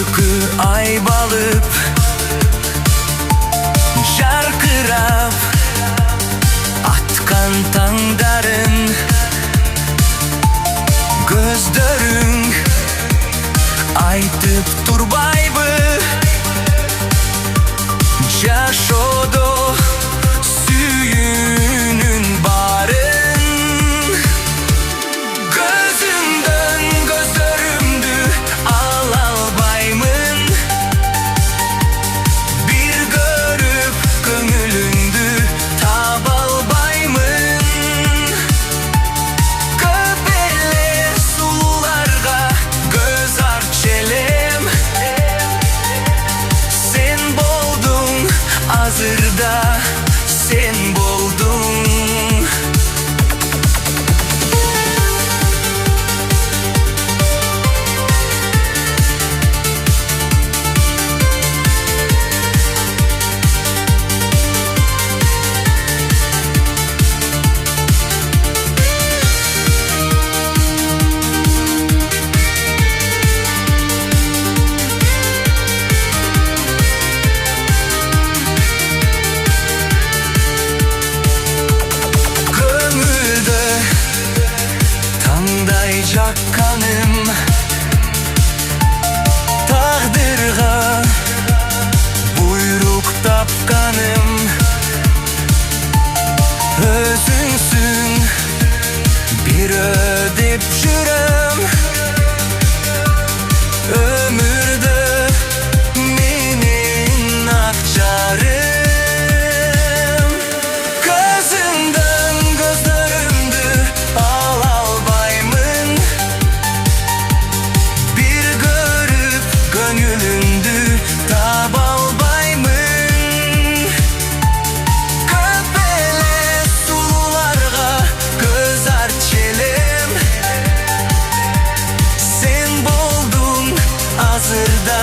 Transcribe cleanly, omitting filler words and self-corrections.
Uyku ay balıp jarkırap atkan tаңдарың, көздөрүң айтып турбайбы жашоодо сүйүүнүн барын. Көзүңдөн көздөрүмдү ала албаймын, бир көрүп көңүлүңдү таба албаймын. Көп эле сулууларга көз аччы элем, сен болдуң азырда, сен болдуң. Көңүлдө таңдай жакканым, тагдырга буйрук тапканым, өзүңсүң бирөө деп жүрөм. Өмүрдө менин ак жарым. Көзүңдөн көздөрүмдү ала албаймын, бир көрүп көңүлүңдү таба албаймын. Көп эле сулууларга көз аччы элем, сен болдуң азырда,